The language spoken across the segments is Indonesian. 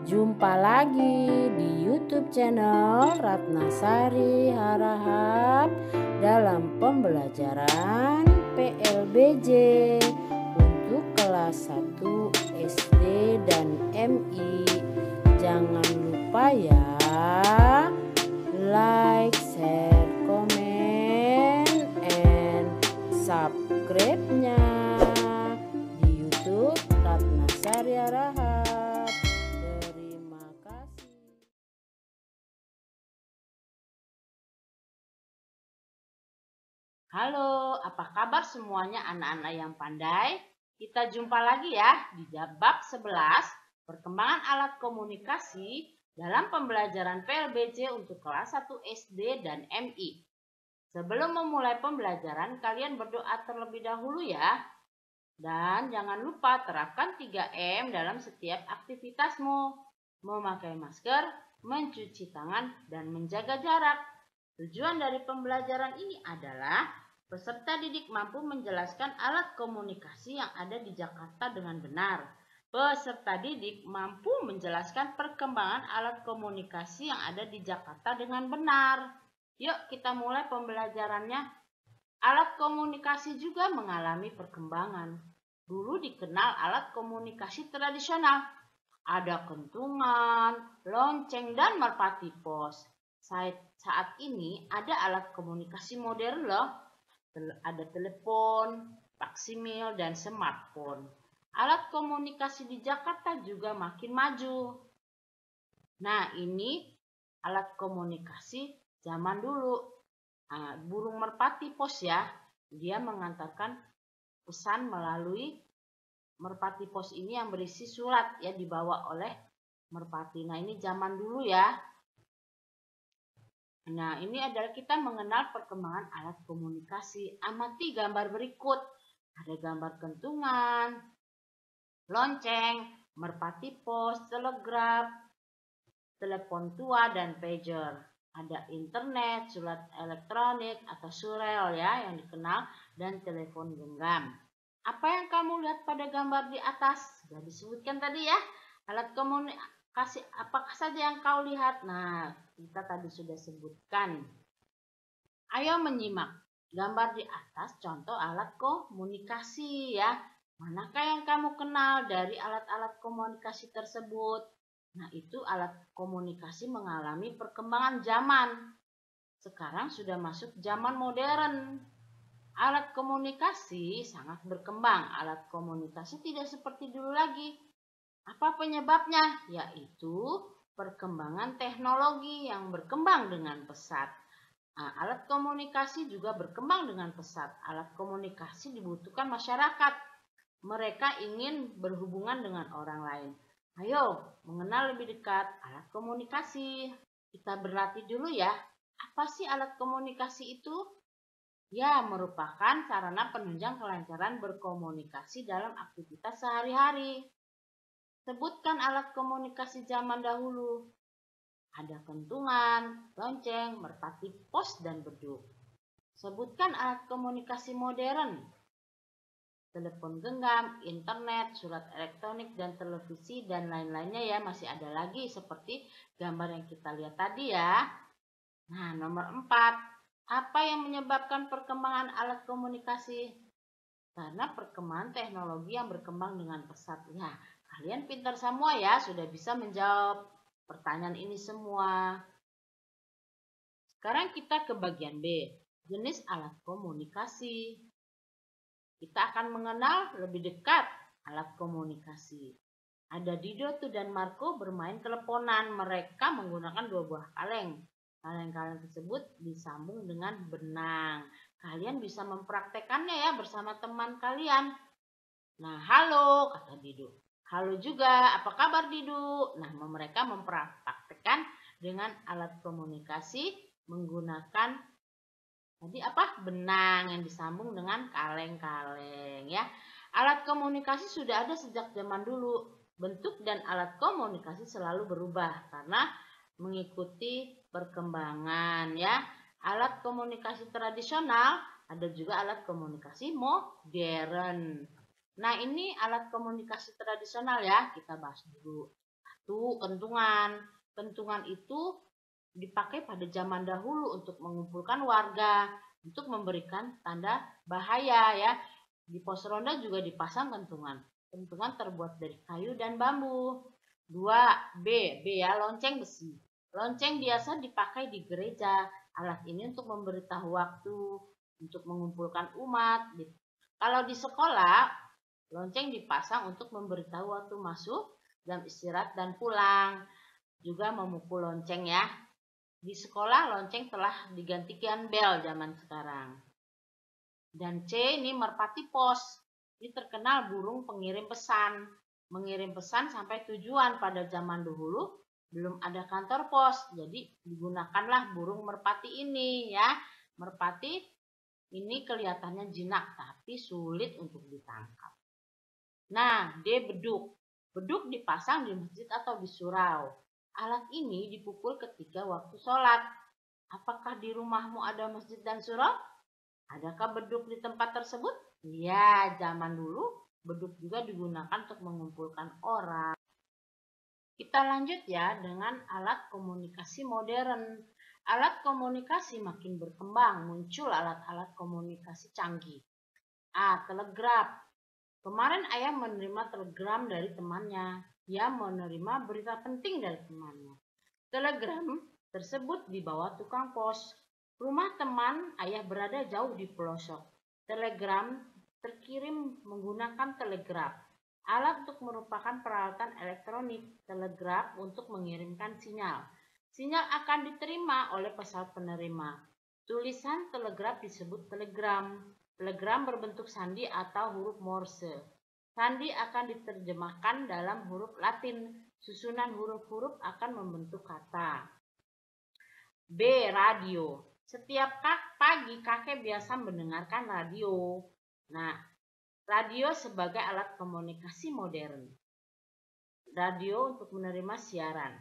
Jumpa lagi di YouTube channel Ratnasari Harahap dalam pembelajaran PLBJ untuk kelas 1 SD dan MI. Jangan lupa ya, like, share, comment, and subscribe-nya di YouTube Ratnasari Harahap. Halo, apa kabar semuanya anak-anak yang pandai? Kita jumpa lagi ya di bab 11, perkembangan alat komunikasi dalam pembelajaran PLBJ untuk kelas 1 SD dan MI. Sebelum memulai pembelajaran, kalian berdoa terlebih dahulu ya. Dan jangan lupa terapkan 3M dalam setiap aktivitasmu. Memakai masker, mencuci tangan, dan menjaga jarak. Tujuan dari pembelajaran ini adalah peserta didik mampu menjelaskan alat komunikasi yang ada di Jakarta dengan benar. Peserta didik mampu menjelaskan perkembangan alat komunikasi yang ada di Jakarta dengan benar. Yuk kita mulai pembelajarannya. Alat komunikasi juga mengalami perkembangan. Dulu dikenal alat komunikasi tradisional. Ada kentungan, lonceng, dan merpati pos. Saat ini ada alat komunikasi modern loh. Ada telepon, faksimil, dan smartphone. Alat komunikasi di Jakarta juga makin maju. Nah, ini alat komunikasi zaman dulu. Burung merpati pos ya. Dia mengantarkan pesan melalui merpati pos ini yang berisi surat ya, dibawa oleh merpati. Nah, ini zaman dulu ya. Nah, ini adalah kita mengenal perkembangan alat komunikasi. Amati gambar berikut. Ada gambar kentungan, lonceng, merpati pos, telegraf, telepon tua, dan pager. Ada internet, surat elektronik atau surel ya yang dikenal, dan telepon genggam. Apa yang kamu lihat pada gambar di atas? Sudah disebutkan tadi ya. Alat komunikasi apakah saja yang kau lihat? Nah, kita tadi sudah sebutkan. Ayo menyimak gambar di atas contoh alat komunikasi ya. Manakah yang kamu kenal dari alat-alat komunikasi tersebut? Nah, itu alat komunikasi mengalami perkembangan zaman. Sekarang sudah masuk zaman modern. Alat komunikasi sangat berkembang. Alat komunikasi tidak seperti dulu lagi. Apa penyebabnya? Yaitu perkembangan teknologi yang berkembang dengan pesat. Alat komunikasi juga berkembang dengan pesat. Alat komunikasi dibutuhkan masyarakat. Mereka ingin berhubungan dengan orang lain. Ayo, mengenal lebih dekat alat komunikasi. Kita berlatih dulu ya. Apa sih alat komunikasi itu? Ya, merupakan sarana penunjang kelancaran berkomunikasi dalam aktivitas sehari-hari. Sebutkan alat komunikasi zaman dahulu. Ada kentungan, lonceng, merpati pos, dan beduk. Sebutkan alat komunikasi modern. Telepon genggam, internet, surat elektronik, dan televisi, dan lain-lainnya ya. Masih ada lagi seperti gambar yang kita lihat tadi ya. Nah, nomor 4. Apa yang menyebabkan perkembangan alat komunikasi? Karena perkembangan teknologi yang berkembang dengan pesat. Ya, kalian pintar semua ya, sudah bisa menjawab pertanyaan ini semua. Sekarang kita ke bagian B, jenis alat komunikasi. Kita akan mengenal lebih dekat alat komunikasi. Ada Dido dan Marco bermain teleponan. Mereka menggunakan 2 buah kaleng. Kaleng-kaleng tersebut disambung dengan benang. Kalian bisa mempraktekannya ya bersama teman kalian. Nah, halo, kata Dido. Halo juga, apa kabar Dido? Nah, mereka mempraktekkan dengan alat komunikasi menggunakan benang yang disambung dengan kaleng-kaleng ya. Alat komunikasi sudah ada sejak zaman dulu. Bentuk dan alat komunikasi selalu berubah karena mengikuti perkembangan ya. Alat komunikasi tradisional, ada juga alat komunikasi modern. Nah, ini alat komunikasi tradisional ya, kita bahas dulu. Kentungan. Kentungan itu dipakai pada zaman dahulu untuk mengumpulkan warga, untuk memberikan tanda bahaya ya. Di pos ronda juga dipasang kentungan. Kentungan terbuat dari kayu dan bambu. 2. B ya, lonceng besi. Lonceng biasa dipakai di gereja. Alat ini untuk memberitahu waktu, untuk mengumpulkan umat. Kalau di sekolah, lonceng dipasang untuk memberitahu waktu masuk, jam istirahat dan pulang. Juga memukul lonceng ya. Di sekolah lonceng telah digantikan bel zaman sekarang. Dan C ini merpati pos. Ini terkenal burung pengirim pesan. Mengirim pesan sampai tujuan. Pada zaman dahulu belum ada kantor pos. Jadi digunakanlah burung merpati ini ya. Merpati ini kelihatannya jinak tapi sulit untuk ditangkap. Nah, D beduk. Beduk dipasang di masjid atau di surau. Alat ini dipukul ketika waktu sholat. Apakah di rumahmu ada masjid dan surau? Adakah beduk di tempat tersebut? Ya, zaman dulu beduk juga digunakan untuk mengumpulkan orang. Kita lanjut ya dengan alat komunikasi modern. Alat komunikasi makin berkembang, muncul alat-alat komunikasi canggih. A. Telegraf. Kemarin ayah menerima telegram dari temannya. Ia menerima berita penting dari temannya. Telegram tersebut dibawa tukang pos. Rumah teman ayah berada jauh di pelosok. Telegram terkirim menggunakan telegraf. Alat untuk merupakan peralatan elektronik. Telegraf untuk mengirimkan sinyal. Sinyal akan diterima oleh pesawat penerima. Tulisan telegraf disebut telegram. Telegram berbentuk sandi atau huruf Morse. Sandi akan diterjemahkan dalam huruf Latin. Susunan huruf-huruf akan membentuk kata. B. Radio. Setiap pagi kakek biasa mendengarkan radio. Nah, radio sebagai alat komunikasi modern. Radio untuk menerima siaran.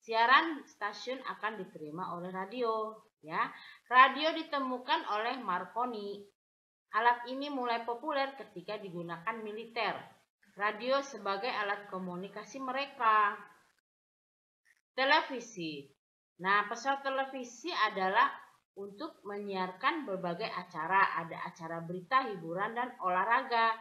Siaran stasiun akan diterima oleh radio. Ya, radio ditemukan oleh Marconi. Alat ini mulai populer ketika digunakan militer. Radio sebagai alat komunikasi mereka. Televisi. Nah, pesawat televisi adalah untuk menyiarkan berbagai acara. Ada acara berita, hiburan, dan olahraga.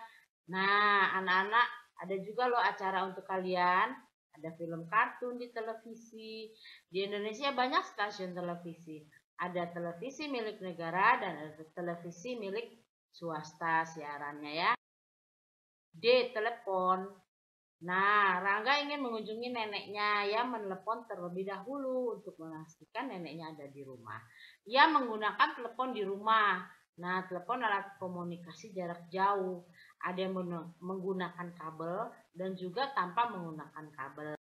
Nah, anak-anak, ada juga loh acara untuk kalian. Ada film kartun di televisi. Di Indonesia banyak stasiun televisi. Ada televisi milik negara dan ada televisi milik swasta siarannya ya. D. Telepon. Nah, Rangga ingin mengunjungi neneknya. Ia menelepon terlebih dahulu untuk memastikan neneknya ada di rumah. Ia menggunakan telepon di rumah. Nah, telepon alat komunikasi jarak jauh. Ada yang menggunakan kabel dan juga tanpa menggunakan kabel.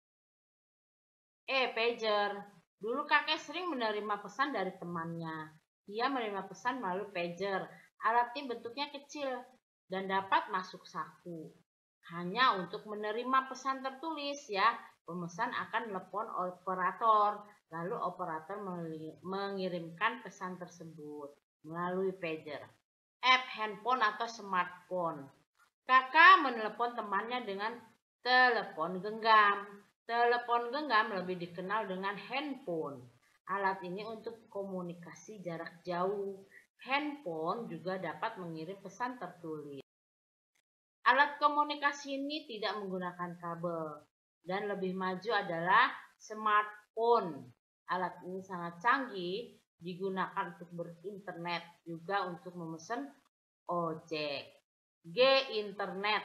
E. Pager. Dulu kakek sering menerima pesan dari temannya. Ia menerima pesan melalui pager. Alat ini bentuknya kecil dan dapat masuk saku. Hanya untuk menerima pesan tertulis ya. Pemesan akan telepon operator. Lalu operator mengirimkan pesan tersebut melalui pager. F. Handphone atau smartphone. Kakak menelepon temannya dengan telepon genggam. Telepon genggam lebih dikenal dengan handphone. Alat ini untuk komunikasi jarak jauh. Handphone juga dapat mengirim pesan tertulis. Alat komunikasi ini tidak menggunakan kabel dan lebih maju adalah smartphone. Alat ini sangat canggih, digunakan untuk berinternet, juga untuk memesan ojek. G. Internet.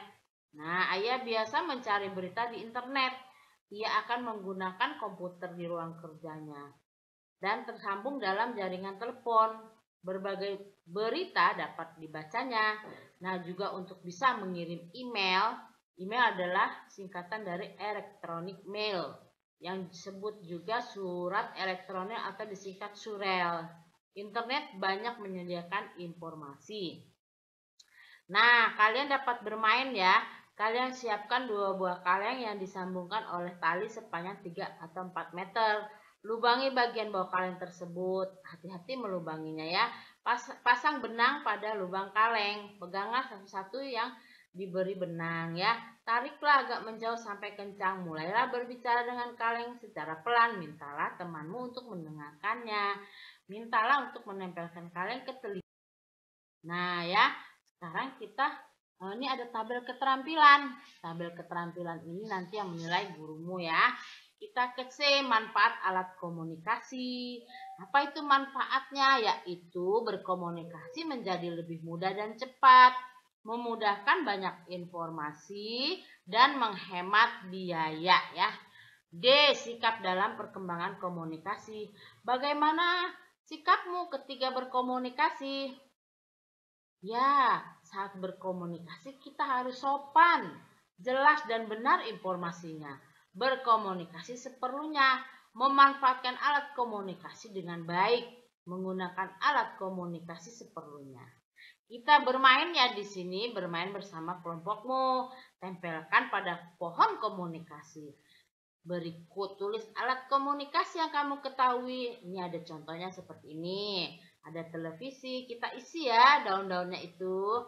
Nah, ayah biasa mencari berita di internet. Ia akan menggunakan komputer di ruang kerjanya dan tersambung dalam jaringan telepon. Berbagai berita dapat dibacanya. Nah, juga untuk bisa mengirim email. Email adalah singkatan dari electronic mail yang disebut juga surat elektronik atau disingkat surel. Internet banyak menyediakan informasi. Nah, kalian dapat bermain ya. Kalian siapkan 2 buah kaleng yang disambungkan oleh tali sepanjang 3 atau 4 meter. Lubangi bagian bawah kaleng tersebut. Hati-hati melubanginya ya. Pasang benang pada lubang kaleng. Peganglah satu-satu yang diberi benang ya. Tariklah agak menjauh sampai kencang. Mulailah berbicara dengan kaleng secara pelan. Mintalah temanmu untuk mendengarkannya. Mintalah untuk menempelkan kaleng ke telinga. Nah ya, sekarang kita ini ada tabel keterampilan. Tabel keterampilan ini nanti yang menilai gurumu ya. Kita ke C, manfaat alat komunikasi. Apa itu manfaatnya? Yaitu berkomunikasi menjadi lebih mudah dan cepat, memudahkan banyak informasi, dan menghemat biaya ya. D, sikap dalam perkembangan komunikasi. Bagaimana sikapmu ketika berkomunikasi? Ya, saat berkomunikasi kita harus sopan, jelas dan benar informasinya. Berkomunikasi seperlunya, memanfaatkan alat komunikasi dengan baik, menggunakan alat komunikasi seperlunya. Kita bermain ya di sini, bermain bersama kelompokmu. Tempelkan pada pohon komunikasi. Berikut tulis alat komunikasi yang kamu ketahui. Ini ada contohnya seperti ini. Ada televisi, kita isi ya daun-daunnya itu.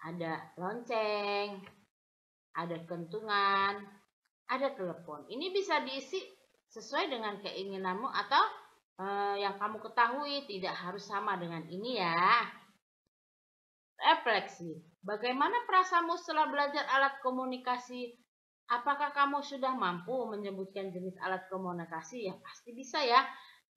Ada lonceng, ada kentungan, ada telepon. Ini bisa diisi sesuai dengan keinginanmu atau yang kamu ketahui. Tidak harus sama dengan ini ya. Refleksi. Bagaimana perasaanmu setelah belajar alat komunikasi? Apakah kamu sudah mampu menyebutkan jenis alat komunikasi? Ya pasti bisa ya.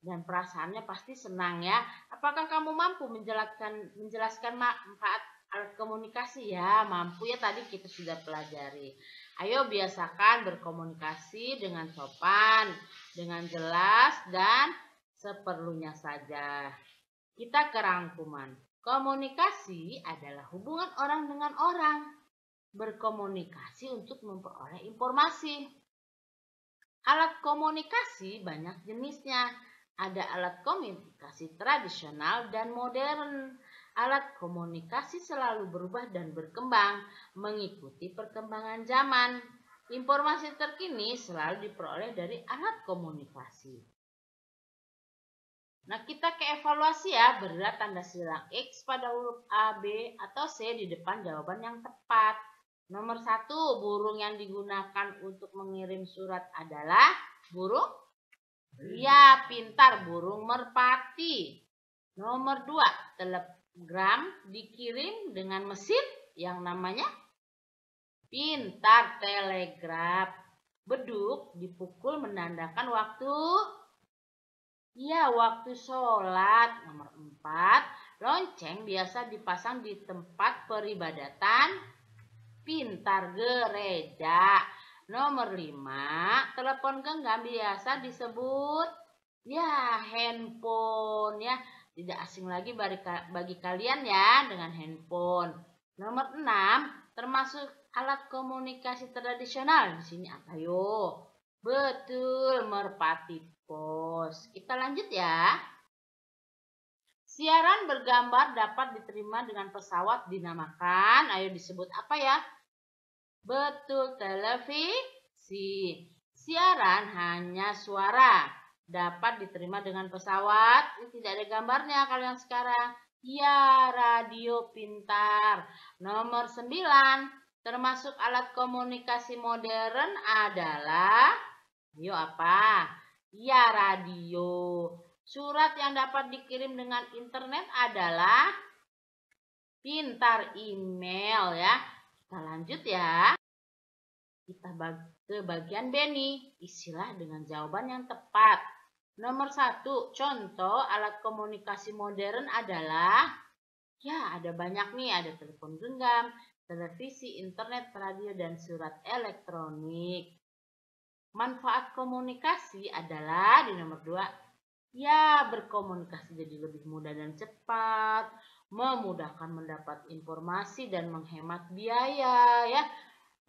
Dan perasaannya pasti senang ya. Apakah kamu mampu menjelaskan manfaat alat komunikasi? Ya mampu ya, tadi kita sudah pelajari. Ayo biasakan berkomunikasi dengan sopan, dengan jelas dan seperlunya saja. Kita ke rangkuman. Komunikasi adalah hubungan orang dengan orang. Berkomunikasi untuk memperoleh informasi. Alat komunikasi banyak jenisnya. Ada alat komunikasi tradisional dan modern. Alat komunikasi selalu berubah dan berkembang mengikuti perkembangan zaman. Informasi terkini selalu diperoleh dari alat komunikasi. Nah, kita ke evaluasi ya. Berilah tanda silang X pada huruf A, B, atau C di depan jawaban yang tepat. Nomor 1, burung yang digunakan untuk mengirim surat adalah burung? Ya, pintar, burung merpati. Nomor 2, telegram dikirim dengan mesin yang namanya pintar, telegraf. Beduk dipukul menandakan waktu. Ya, waktu sholat. Nomor 4, lonceng biasa dipasang di tempat peribadatan. Pintar, gereja. Nomor 5, telepon genggam biasa disebut ya handphone ya. Tidak asing lagi bagi kalian ya dengan handphone. Nomor 6, termasuk alat komunikasi tradisional. Di sini apa yo? Betul, merpati pos. Kita lanjut ya. Siaran bergambar dapat diterima dengan pesawat dinamakan. Ayo disebut apa ya? Betul, televisi. Siaran hanya suara. Dapat diterima dengan pesawat. Ini tidak ada gambarnya kalau yang sekarang. Ya, radio pintar. Nomor 9, termasuk alat komunikasi modern adalah, ayo apa? Ya, radio. Surat yang dapat dikirim dengan internet adalah pintar, email ya. Kita lanjut ya. Kita ke bagian B nih. Isilah dengan jawaban yang tepat. Nomor 1, contoh alat komunikasi modern adalah, ya ada banyak nih. Ada telepon genggam, televisi, internet, radio, dan surat elektronik. Manfaat komunikasi adalah di nomor 2, ya berkomunikasi jadi lebih mudah dan cepat, memudahkan mendapat informasi dan menghemat biaya ya.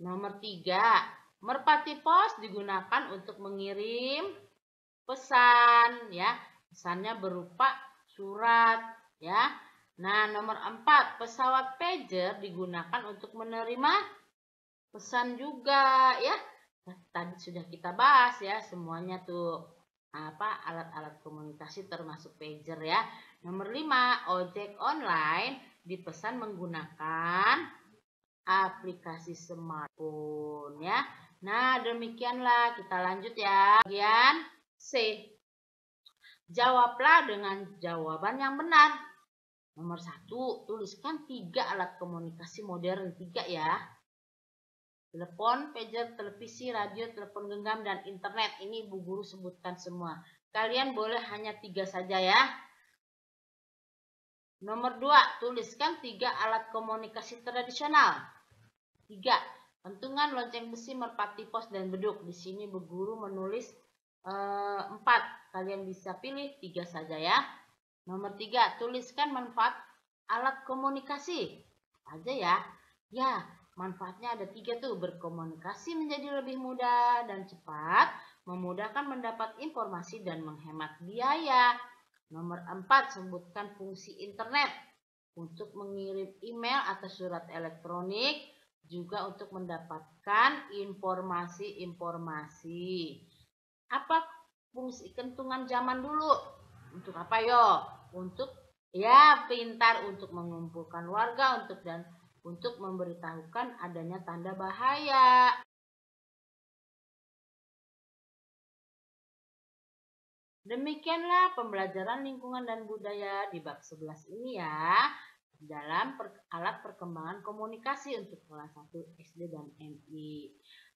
Nomor 3, merpati pos digunakan untuk mengirim pesan ya. Pesannya berupa surat ya. Nah, nomor 4, pesawat pager digunakan untuk menerima pesan juga ya. Tadi sudah kita bahas ya semuanya tuh alat-alat komunikasi termasuk pager ya. Nomor 5, ojek online dipesan menggunakan aplikasi smartphone ya. Nah, demikianlah, kita lanjut ya. Bagian C. Jawablah dengan jawaban yang benar. Nomor 1, tuliskan 3 alat komunikasi modern, 3 ya. Telepon, pager, televisi, radio, telepon genggam, dan internet. Ini Bu Guru sebutkan semua. Kalian boleh hanya 3 saja ya. Nomor 2, tuliskan 3 alat komunikasi tradisional. 3, pentungan, lonceng besi, merpati pos, dan beduk. Di sini Bu Guru menulis 4. Kalian bisa pilih 3 saja ya. Nomor 3, tuliskan manfaat alat komunikasi. Apa aja ya? Ya, manfaatnya ada 3 tuh. Berkomunikasi menjadi lebih mudah dan cepat, memudahkan mendapat informasi dan menghemat biaya. Nomor 4, sebutkan fungsi internet untuk mengirim email atau surat elektronik, juga untuk mendapatkan informasi-informasi. Apa fungsi kentungan zaman dulu? Untuk apa yo? Untuk ya pintar, untuk mengumpulkan warga, untuk memberitahukan adanya tanda bahaya. Demikianlah pembelajaran lingkungan dan budaya di bab 11 ini ya, dalam alat perkembangan komunikasi untuk kelas 1 SD dan MI.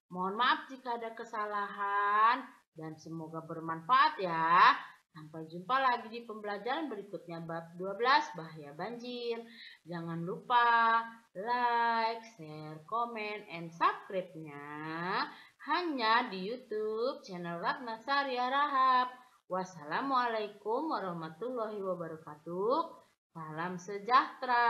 Mohon maaf jika ada kesalahan dan semoga bermanfaat ya. Sampai jumpa lagi di pembelajaran berikutnya bab 12 bahaya banjir. Jangan lupa like, share, komen, and subscribe-nya hanya di YouTube channel Ratna Saria Rahab. Wassalamualaikum warahmatullahi wabarakatuh. Salam sejahtera.